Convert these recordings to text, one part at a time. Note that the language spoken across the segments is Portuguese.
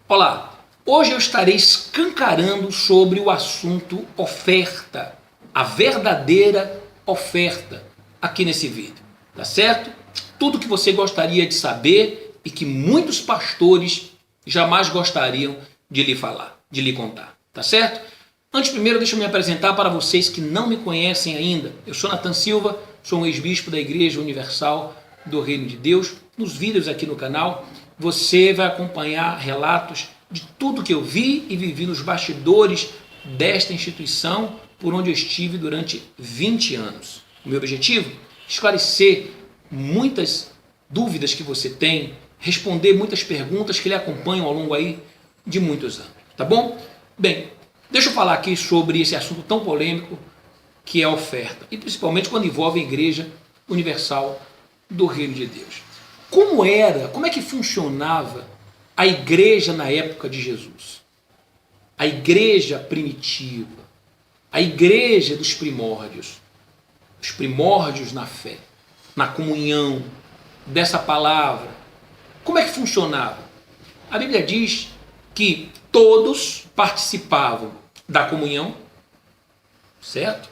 Olá, hoje eu estarei escancarando sobre o assunto oferta, a verdadeira oferta aqui nesse vídeo, tá certo? Tudo que você gostaria de saber e que muitos pastores jamais gostariam de lhe falar, de lhe contar, tá certo? Antes, primeiro, deixa eu me apresentar para vocês que não me conhecem ainda. Eu sou Nathan Silva, sou um ex-bispo da Igreja Universal do Reino de Deus. Nos vídeos aqui no canal, você vai acompanhar relatos de tudo que eu vi e vivi nos bastidores desta instituição por onde eu estive durante 20 anos. O meu objetivo? Esclarecer muitas dúvidas que você tem, responder muitas perguntas que lhe acompanham ao longo aí de muitos anos, tá bom? Bem, deixa eu falar aqui sobre esse assunto tão polêmico que é a oferta, e principalmente quando envolve a Igreja Universal do Reino de Deus. Como é que funcionava a igreja na época de Jesus? A igreja primitiva, a igreja dos primórdios, os primórdios na fé, na comunhão dessa palavra. Como é que funcionava? A Bíblia diz que todos participavam da comunhão, certo?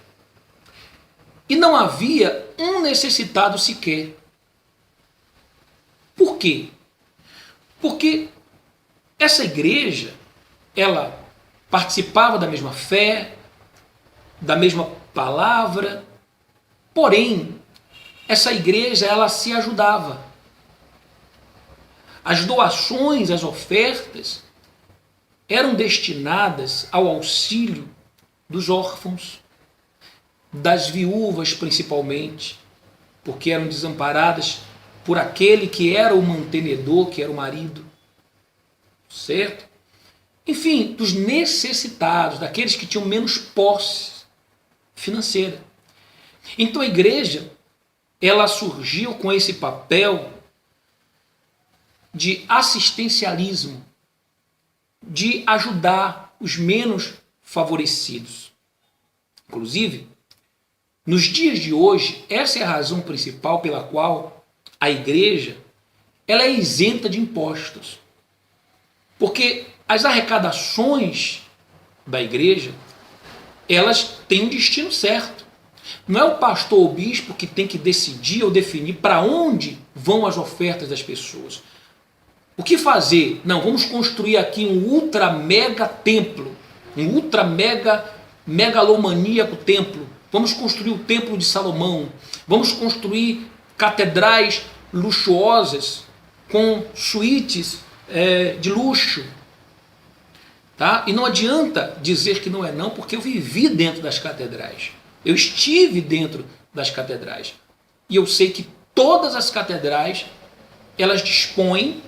E não havia um necessitado sequer. Por quê? Porque essa igreja, ela participava da mesma fé, da mesma palavra, porém, essa igreja, ela se ajudava. As doações, as ofertas, eram destinadas ao auxílio dos órfãos, das viúvas principalmente, porque eram desamparadas por aquele que era o mantenedor, que era o marido, certo? Enfim, dos necessitados, daqueles que tinham menos posse financeira. Então a igreja, ela surgiu com esse papel de assistencialismo, de ajudar os menos favorecidos. Inclusive, nos dias de hoje, essa é a razão principal pela qual a igreja, ela é isenta de impostos. Porque as arrecadações da igreja, elas têm um destino certo. Não é o pastor ou o bispo que tem que decidir ou definir para onde vão as ofertas das pessoas. O que fazer? Não, vamos construir aqui um ultra mega templo, um ultra mega megalomaníaco templo. Vamos construir o templo de Salomão. Vamos construir catedrais luxuosas com suítes de luxo, tá? E não adianta dizer que não é não, porque eu vivi dentro das catedrais, eu estive dentro das catedrais e eu sei que todas as catedrais, elas dispõem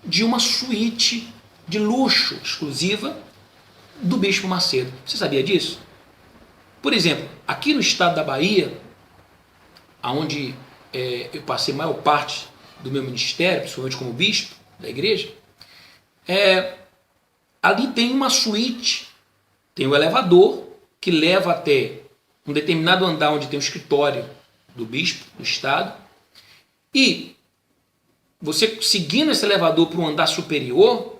de uma suíte de luxo exclusiva do Bispo Macedo. Você sabia disso? Por exemplo, aqui no estado da Bahia, onde eu passei a maior parte do meu ministério, principalmente como bispo da igreja, ali tem uma suíte, tem um elevador que leva até um determinado andar onde tem o escritório do bispo do estado, e você seguindo esse elevador para um andar superior,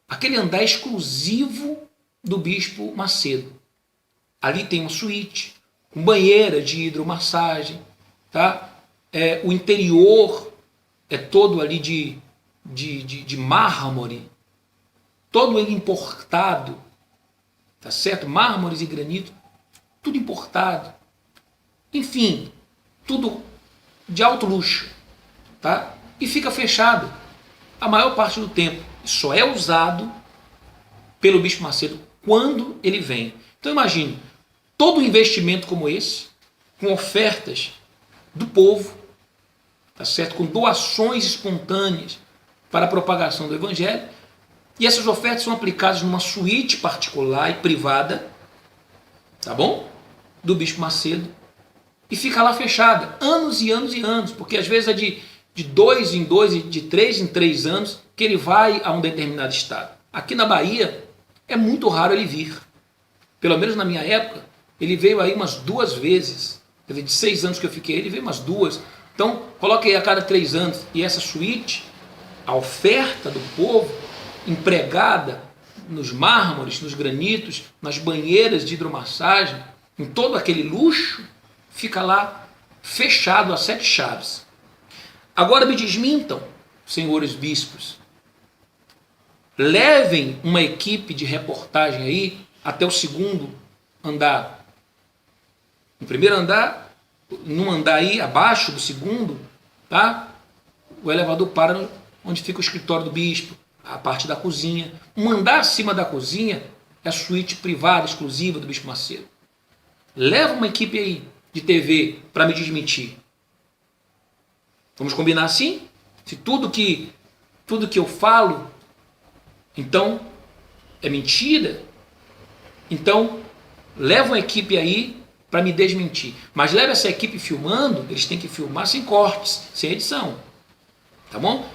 aquele andar é exclusivo do Bispo Macedo. Ali tem uma suíte, com banheira de hidromassagem, tá? O interior é todo ali de mármore, todo ele importado, tá certo? Mármores e granito, tudo importado. Enfim, tudo de alto luxo, tá? E fica fechado a maior parte do tempo. Só é usado pelo Bispo Macedo quando ele vem. Então imagine, todo um investimento como esse, com ofertas do povo, tá certo? Com doações espontâneas para a propagação do Evangelho, e essas ofertas são aplicadas numa suíte particular e privada, tá bom? Do Bispo Macedo, e fica lá fechada, anos e anos e anos, porque às vezes é de 2 em 2 e de 3 em 3 anos que ele vai a um determinado estado. Aqui na Bahia é muito raro ele vir. Pelo menos na minha época, ele veio aí umas 2 vezes. Quer dizer, de 6 anos que eu fiquei, ele veio umas 2. Então, coloque aí a cada 3 anos. E essa suíte, a oferta do povo, empregada nos mármores, nos granitos, nas banheiras de hidromassagem, em todo aquele luxo, fica lá fechado a 7 chaves. Agora me desmintam, senhores bispos. Levem uma equipe de reportagem aí até o 2º andar. No primeiro andar, num andar aí abaixo do 2º, tá? O elevador para onde fica o escritório do bispo, a parte da cozinha. Um andar acima da cozinha é a suíte privada, exclusiva do Bispo Macedo. Leva uma equipe aí de TV para me desmentir. Vamos combinar assim? Se tudo que eu falo, então, é mentira, então leva uma equipe aí para me desmentir. Mas leva essa equipe filmando, eles têm que filmar sem cortes, sem edição. Tá bom?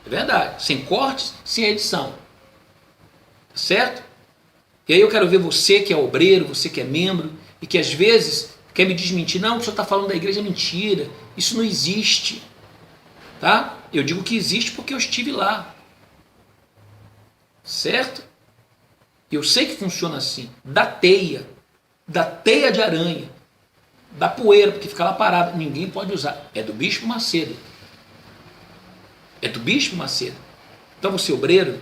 É verdade. Sem cortes, sem edição. Certo? E aí eu quero ver você que é obreiro, você que é membro, e que às vezes quer me desmentir. Não, o senhor está falando da igreja, é mentira. Isso não existe. Tá? Eu digo que existe porque eu estive lá. Certo? Eu sei que funciona assim. Da teia de aranha, da poeira, porque fica lá parado. Ninguém pode usar. É do Bispo Macedo. É do Bispo Macedo. Então você obreiro,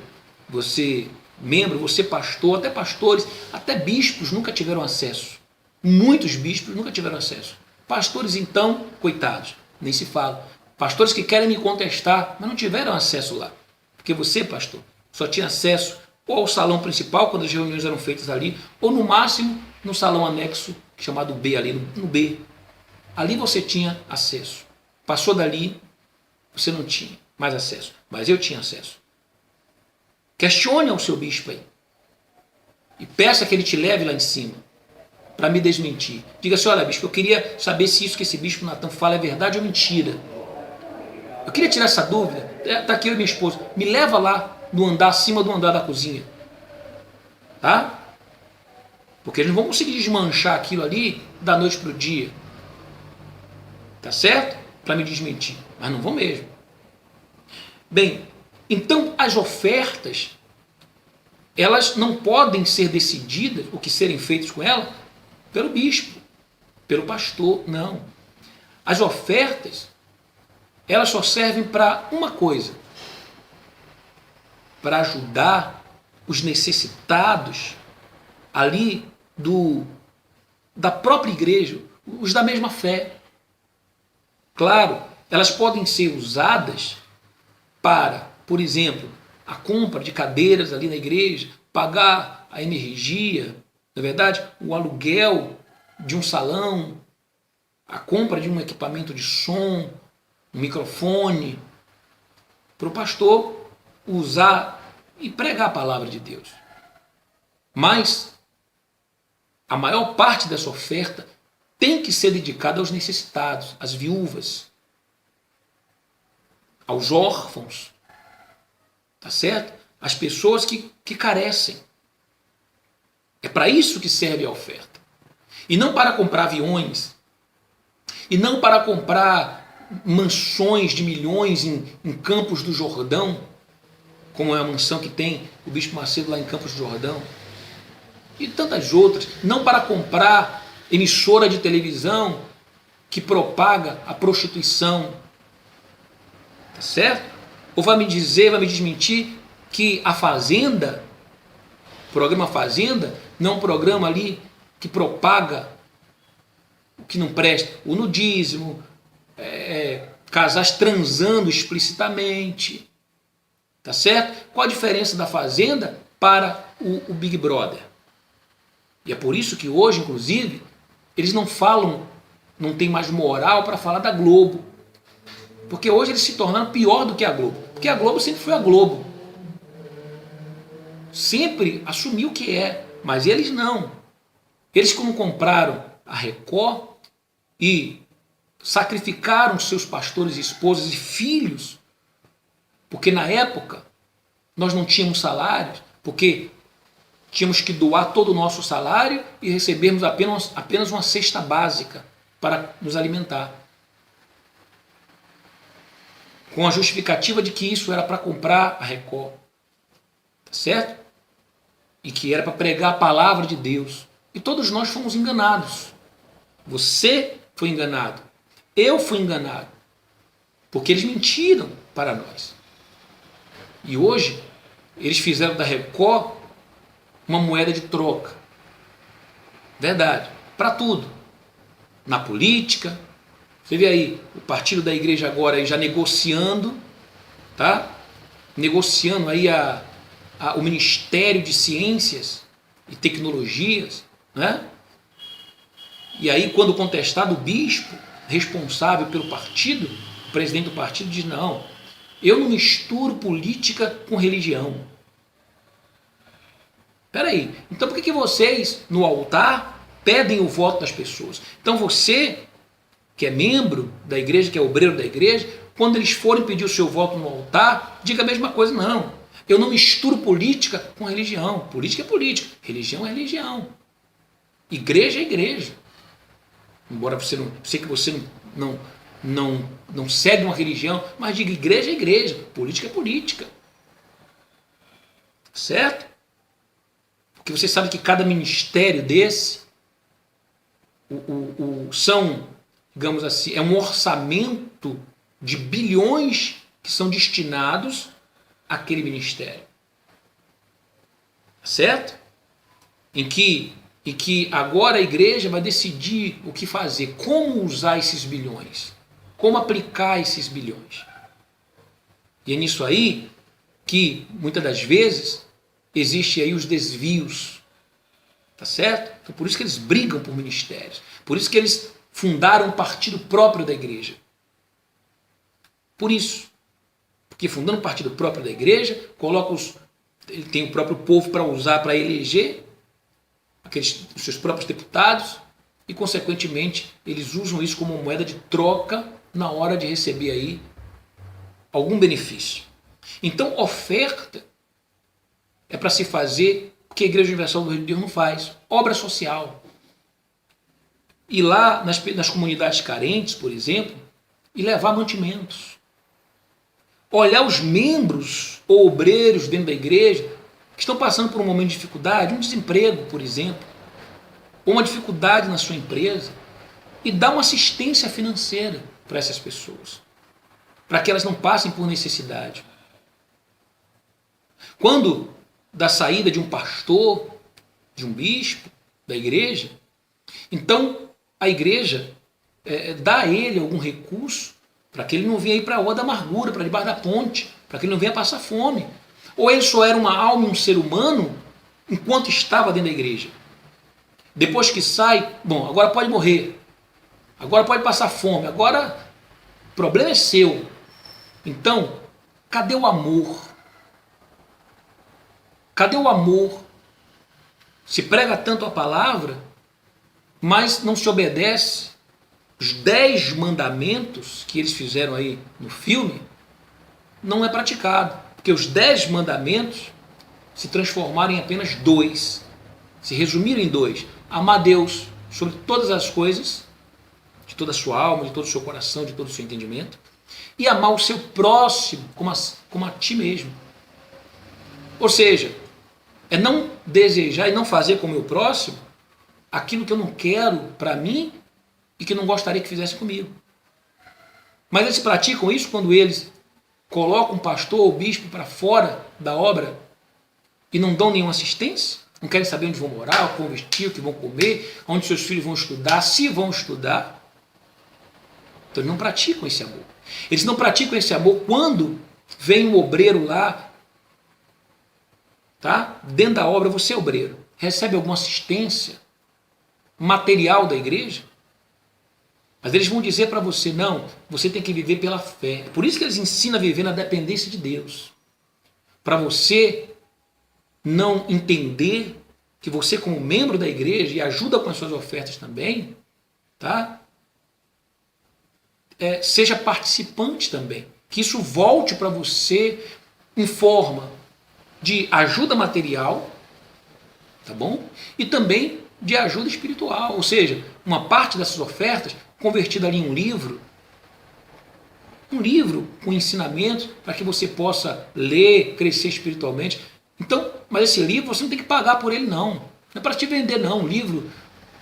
você membro, você pastor, até pastores, até bispos nunca tiveram acesso. Muitos bispos nunca tiveram acesso. Pastores então, coitados, nem se fala. Pastores que querem me contestar, mas não tiveram acesso lá. Porque você, pastor, só tinha acesso ou ao salão principal, quando as reuniões eram feitas ali, ou no máximo no salão anexo, chamado B ali, no B. Ali você tinha acesso. Passou dali, você não tinha mais acesso. Mas eu tinha acesso. Questione ao seu bispo aí. E peça que ele te leve lá em cima, para me desmentir. Diga assim, olha bispo, eu queria saber se isso que esse bispo Natan fala é verdade ou mentira. Eu queria tirar essa dúvida. Está aqui eu e minha esposa. Me leva lá no andar, acima do andar da cozinha. Tá? Porque eles não vão conseguir desmanchar aquilo ali da noite para o dia. Tá certo? Para me desmentir. Mas não vão mesmo. Bem, então as ofertas, elas não podem ser decididas, o que serem feitas com ela, pelo bispo, pelo pastor, não. As ofertas, elas só servem para uma coisa, para ajudar os necessitados ali da própria igreja, os da mesma fé. Claro, elas podem ser usadas para, por exemplo, a compra de cadeiras ali na igreja, pagar a energia, na verdade, o aluguel de um salão, a compra de um equipamento de som, um microfone, para o pastor usar e pregar a palavra de Deus. Mas a maior parte dessa oferta tem que ser dedicada aos necessitados, às viúvas, aos órfãos, tá certo? Às pessoas que carecem. É para isso que serve a oferta. E não para comprar aviões, e não para comprar mansões de milhões em Campos do Jordão, como é a mansão que tem o Bispo Macedo lá em Campos do Jordão, e tantas outras, não para comprar emissora de televisão que propaga a prostituição, tá certo? Ou vai me dizer, vai me desmentir que a Fazenda, o programa Fazenda, não é um programa ali que propaga o que não presta, o nudismo, casais transando explicitamente, tá certo? Qual a diferença da Fazenda para o Big Brother? E é por isso que hoje, inclusive, eles não falam, não tem mais moral para falar da Globo. Porque hoje eles se tornaram pior do que a Globo. Porque a Globo sempre foi a Globo. Sempre assumiu o que é. Mas eles não. Eles, como compraram a Record e sacrificaram seus pastores, esposas e filhos, porque na época nós não tínhamos salários, porque tínhamos que doar todo o nosso salário e recebermos apenas uma cesta básica para nos alimentar. Com a justificativa de que isso era para comprar a Record. tá certo? E que era para pregar a palavra de Deus. E todos nós fomos enganados. Você foi enganado. Eu fui enganado. Porque eles mentiram para nós. E hoje, eles fizeram da Record uma moeda de troca. Verdade. Para tudo. Na política. Você vê aí, o partido da igreja agora aí já negociando, tá? Negociando aí o Ministério de Ciências e Tecnologias, né? E aí, quando contestado, o bispo responsável pelo partido, o presidente do partido, diz: não, eu não misturo política com religião. Peraí, então por que vocês, no altar, pedem o voto das pessoas? Então você, que é membro da igreja, que é obreiro da igreja, quando eles forem pedir o seu voto no altar, diga a mesma coisa: não, eu não misturo política com religião. Política é política, religião é religião. Igreja é igreja. Embora você não, sei que você não segue uma religião, mas diga: igreja é igreja, política é política. Certo? Porque você sabe que cada ministério desse são, digamos assim, é um orçamento de bilhões que são destinados àquele ministério. Certo? Em que agora a igreja vai decidir o que fazer, como usar esses bilhões, como aplicar esses bilhões. E é nisso aí que, muitas das vezes, existe aí os desvios, tá certo? Então, por isso que eles brigam por ministérios, por isso que eles fundaram um partido próprio da igreja. Por isso, porque fundando um partido próprio da igreja, ele tem o próprio povo para usar, para eleger os seus próprios deputados, e consequentemente eles usam isso como moeda de troca na hora de receber aí algum benefício. Então, oferta é para se fazer o que a Igreja Universal do Reino de Deus não faz: obra social. Ir lá nas comunidades carentes, por exemplo, e levar mantimentos. Olhar os membros ou obreiros dentro da igreja que estão passando por um momento de dificuldade, um desemprego, por exemplo, ou uma dificuldade na sua empresa, e dar uma assistência financeira para essas pessoas, para que elas não passem por necessidade. Quando da saída de um pastor, de um bispo da igreja, então a igreja dá a ele algum recurso para que ele não venha ir para a rua da amargura, para debaixo da ponte, para que ele não venha passar fome. Ou ele só era uma alma, um ser humano, enquanto estava dentro da igreja. Depois que sai, bom, agora pode morrer, agora pode passar fome, agora o problema é seu. Então, cadê o amor? Cadê o amor? Se prega tanto a palavra, mas não se obedece. Os 10 mandamentos que eles fizeram aí no filme não é praticado. Porque os 10 mandamentos se transformaram em apenas 2. Se resumiram em 2. Amar Deus sobre todas as coisas, de toda a sua alma, de todo o seu coração, de todo o seu entendimento. E amar o seu próximo como a ti mesmo. Ou seja, é não desejar e não fazer com o meu próximo aquilo que eu não quero para mim e que não gostaria que fizesse comigo. Mas eles praticam isso quando eles colocam um pastor ou bispo para fora da obra e não dão nenhuma assistência, não querem saber onde vão morar, o que vão vestir, o que vão comer, onde seus filhos vão estudar, se vão estudar. Então eles não praticam esse amor. Eles não praticam esse amor quando vem um obreiro lá, tá? Dentro da obra, você é obreiro, recebe alguma assistência material da igreja, mas eles vão dizer para você: não, você tem que viver pela fé. Por isso que eles ensinam a viver na dependência de Deus. Para você não entender que você, como membro da igreja, e ajuda com as suas ofertas também, tá? Seja participante também. Que isso volte para você em forma de ajuda material, tá bom? E também de ajuda espiritual. Ou seja, uma parte dessas ofertas convertida ali em um livro com ensinamentos para que você possa ler, crescer espiritualmente. Então, mas esse livro você não tem que pagar por ele, não. Não é para te vender, não. Um livro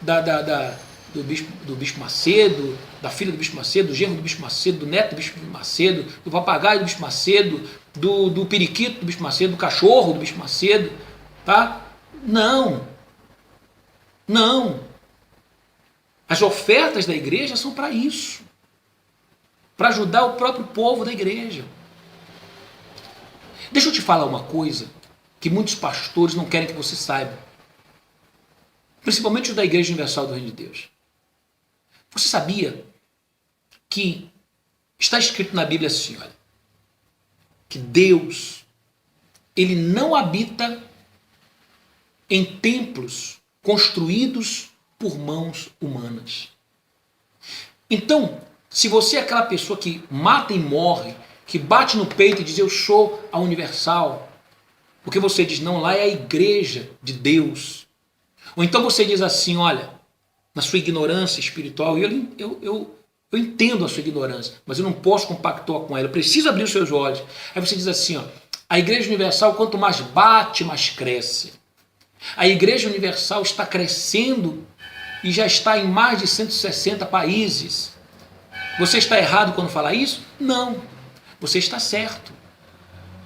do Bispo Macedo, da filha do Bispo Macedo, do genro do Bispo Macedo, do neto do Bispo Macedo, do papagaio do Bispo Macedo, do periquito do Bispo Macedo, do cachorro do Bispo Macedo, tá? Não. Não. As ofertas da igreja são para isso. Para ajudar o próprio povo da igreja. Deixa eu te falar uma coisa que muitos pastores não querem que você saiba. Principalmente os da Igreja Universal do Reino de Deus. Você sabia que está escrito na Bíblia assim, olha, que Deus, ele não habita em templos construídos por mãos humanas. Então, se você é aquela pessoa que mata e morre, que bate no peito e diz eu sou a Universal, porque você diz não, lá é a igreja de Deus. Ou então você diz assim, olha, na sua ignorância espiritual, e eu entendo a sua ignorância, mas eu não posso compactuar com ela, eu preciso abrir os seus olhos. Aí você diz assim, ó, a Igreja Universal, quanto mais bate, mais cresce. A Igreja Universal está crescendo e já está em mais de 160 países. Você está errado quando fala isso? Não, você está certo.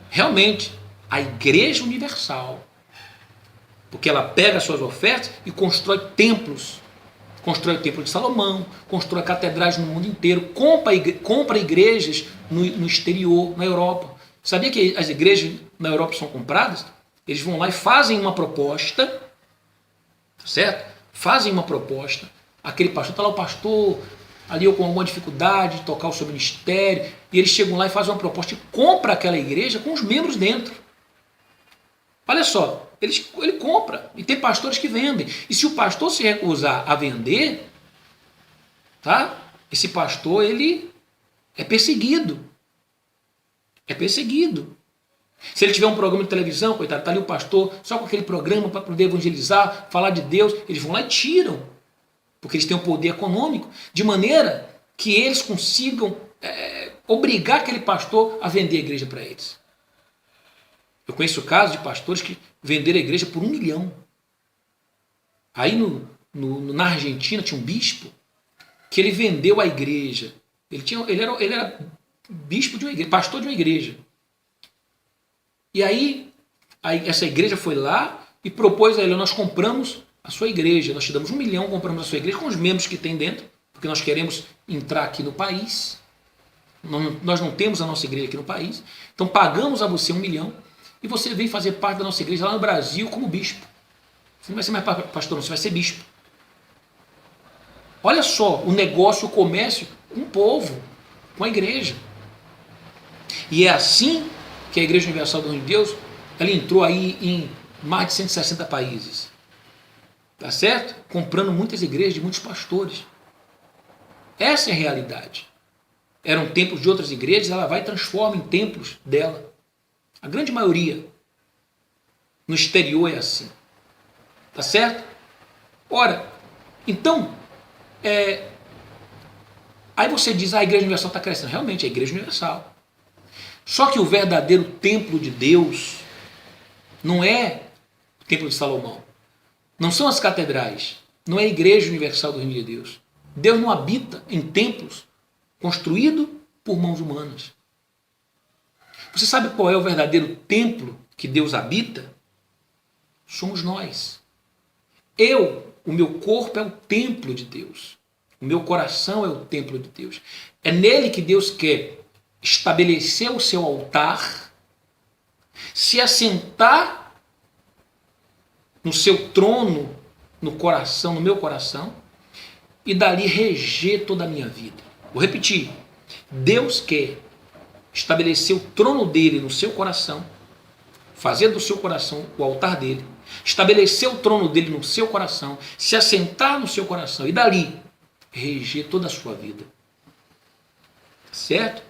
Realmente, a Igreja Universal, porque ela pega suas ofertas e constrói templos. Constrói o Templo de Salomão, constrói catedrais no mundo inteiro, compra igrejas no exterior, na Europa. Sabia que as igrejas na Europa são compradas? Eles vão lá e fazem uma proposta, certo? Fazem uma proposta. Aquele pastor, está lá o pastor, ali ou com alguma dificuldade de tocar o seu ministério, e eles chegam lá e fazem uma proposta e compra aquela igreja com os membros dentro. Olha só, ele compra, e tem pastores que vendem. E se o pastor se recusar a vender, tá? Esse pastor, ele é perseguido. É perseguido. Se ele tiver um programa de televisão, coitado, tá ali o pastor, só com aquele programa para poder evangelizar, falar de Deus, eles vão lá e tiram. Porque eles têm um poder econômico, de maneira que eles consigam obrigar aquele pastor a vender a igreja para eles. Eu conheço casos de pastores que venderam a igreja por 1 milhão. Aí na Argentina tinha um bispo que ele vendeu a igreja. Ele era bispo de uma igreja, pastor de uma igreja. E aí essa igreja foi lá e propôs a ele, nós compramos a sua igreja, nós te damos 1 milhão, compramos a sua igreja com os membros que tem dentro, porque nós queremos entrar aqui no país. Nós não temos a nossa igreja aqui no país, então pagamos a você 1 milhão e você vem fazer parte da nossa igreja lá no Brasil como bispo. Você não vai ser mais pastor, não, você vai ser bispo. Olha só o negócio, o comércio com o povo, com a igreja. E é assim que a Igreja Universal do Reino de Deus, ela entrou aí em mais de 160 países. Tá certo? Comprando muitas igrejas de muitos pastores. Essa é a realidade. Eram templos de outras igrejas, ela vai e transforma em templos dela. A grande maioria no exterior é assim. Tá certo? Ora, então, aí você diz, a Igreja Universal está crescendo. Realmente, é a Igreja Universal. Só que o verdadeiro templo de Deus não é o Templo de Salomão. Não são as catedrais. Não é a Igreja Universal do Reino de Deus. Deus não habita em templos construídos por mãos humanas. Você sabe qual é o verdadeiro templo que Deus habita? Somos nós. O meu corpo é o templo de Deus. O meu coração é o templo de Deus. É nele que Deus quer estabelecer o seu altar, se assentar no seu trono, no coração, no meu coração, e dali reger toda a minha vida. Vou repetir. Deus quer estabelecer o trono dele no seu coração, fazer do seu coração o altar dele, estabelecer o trono dele no seu coração, se assentar no seu coração e dali reger toda a sua vida. Certo?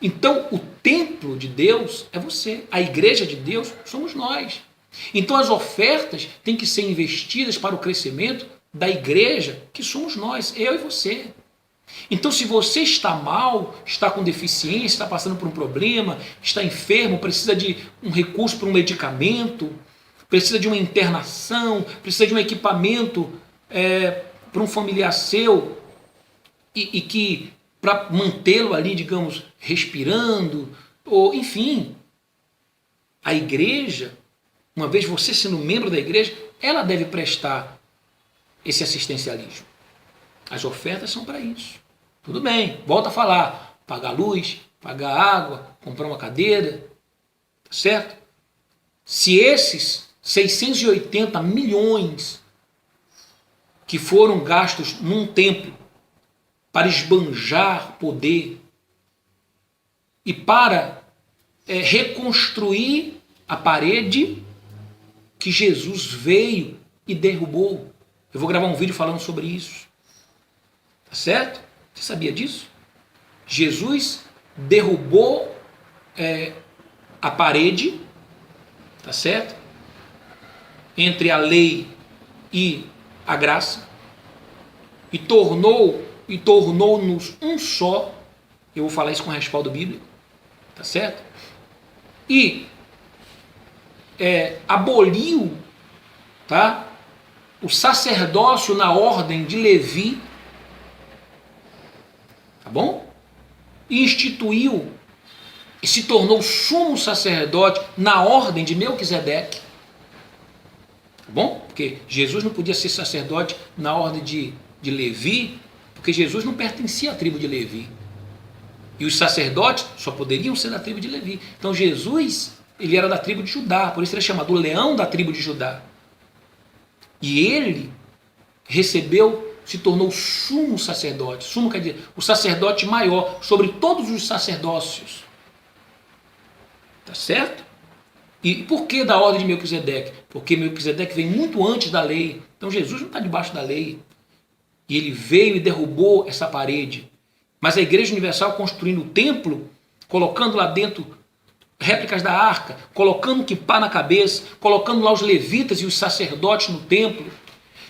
Então, o templo de Deus é você. A igreja de Deus somos nós. Então, as ofertas têm que ser investidas para o crescimento da igreja, que somos nós, eu e você. Então, se você está mal, está com deficiência, está passando por um problema, está enfermo, precisa de um recurso para um medicamento, precisa de uma internação, precisa de um equipamento para um familiar seu, e que para mantê-lo ali, digamos, respirando, ou enfim, a igreja, uma vez você sendo membro da igreja, ela deve prestar esse assistencialismo. As ofertas são para isso. Tudo bem, volta a falar, pagar luz, pagar água, comprar uma cadeira, tá certo? Se esses 680 milhões que foram gastos num templo para esbanjar poder e para reconstruir a parede que Jesus veio e derrubou. Eu vou gravar um vídeo falando sobre isso. Tá certo? Você sabia disso? Jesus derrubou a parede, tá certo? Entre a lei e a graça, e tornou-nos um só. Eu vou falar isso com respaldo bíblico, tá certo? E aboliu, tá, o sacerdócio na ordem de Levi, tá bom? E instituiu e se tornou sumo sacerdote na ordem de Melquisedeque, tá bom? Porque Jesus não podia ser sacerdote na ordem de Levi, porque Jesus não pertencia à tribo de Levi. E os sacerdotes só poderiam ser da tribo de Levi. Então Jesus, ele era da tribo de Judá, por isso ele é chamado o leão da tribo de Judá. E ele se tornou sumo sacerdote. Sumo quer dizer o sacerdote maior sobre todos os sacerdócios. Tá certo? E por que da ordem de Melquisedeque? Porque Melquisedeque vem muito antes da lei. Então Jesus não está debaixo da lei. E ele veio e derrubou essa parede. Mas a Igreja Universal construindo o templo, colocando lá dentro réplicas da arca, colocando quipá na cabeça, colocando lá os levitas e os sacerdotes no templo,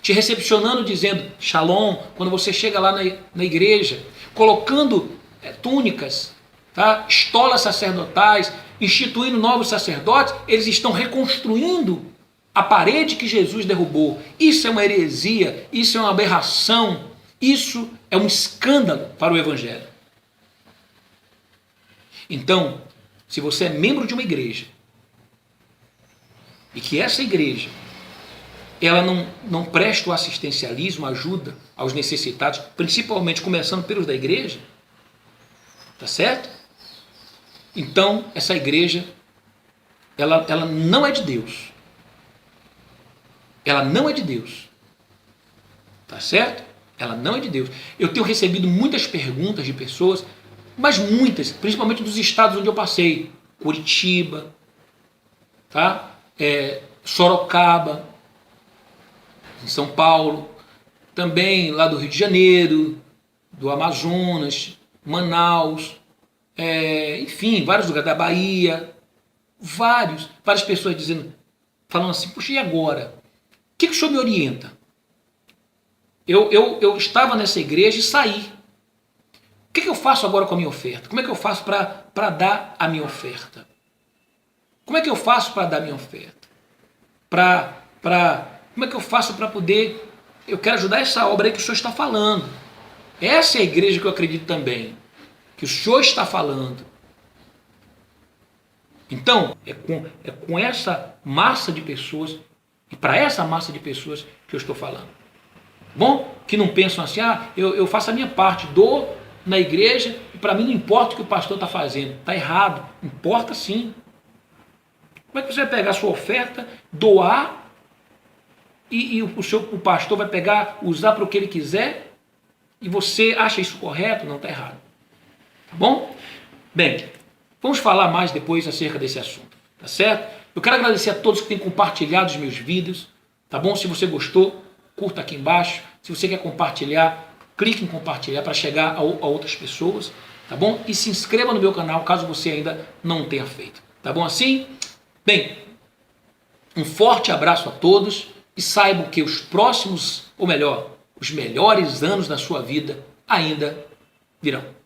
te recepcionando dizendo shalom, quando você chega lá na igreja, colocando túnicas, tá? Estolas sacerdotais, instituindo novos sacerdotes, eles estão reconstruindo a parede que Jesus derrubou. Isso é uma heresia, isso é uma aberração, isso é um escândalo para o Evangelho. Então, se você é membro de uma igreja e que essa igreja ela não presta o assistencialismo, ajuda aos necessitados, principalmente começando pelos da igreja, tá certo? Então, essa igreja ela não é de Deus. Ela não é de Deus. Tá certo? Ela não é de Deus. Eu tenho recebido muitas perguntas de pessoas, mas muitas, principalmente dos estados onde eu passei. Curitiba, tá? Sorocaba, em São Paulo, também lá do Rio de Janeiro, do Amazonas, Manaus, enfim, vários lugares da Bahia, várias pessoas falando assim, puxa, e agora? O que o senhor me orienta? Eu estava nessa igreja e saí. O que eu faço agora com a minha oferta? Como é que eu faço para dar a minha oferta? Como é que eu faço para dar a minha oferta? Como é que eu faço para poder... Eu quero ajudar essa obra aí que o senhor está falando. Essa é a igreja que eu acredito também, que o senhor está falando. Então, é com essa massa de pessoas, e para essa massa de pessoas que eu estou falando. Bom? Que não pensam assim, eu faço a minha parte, dou na igreja, e para mim não importa o que o pastor está fazendo. Está errado. Importa sim. Como é que você vai pegar a sua oferta, doar, e o pastor vai pegar, usar para o que ele quiser, e você acha isso correto? Não, está errado. Tá bom? Bem, vamos falar mais depois acerca desse assunto. Tá certo? Eu quero agradecer a todos que têm compartilhado os meus vídeos. Tá bom? Se você gostou, curta aqui embaixo. Se você quer compartilhar, clique em compartilhar para chegar a outras pessoas, tá bom? E se inscreva no meu canal caso você ainda não tenha feito, tá bom assim? Bem, um forte abraço a todos e saibam que os próximos, ou melhor, os melhores anos da sua vida ainda virão.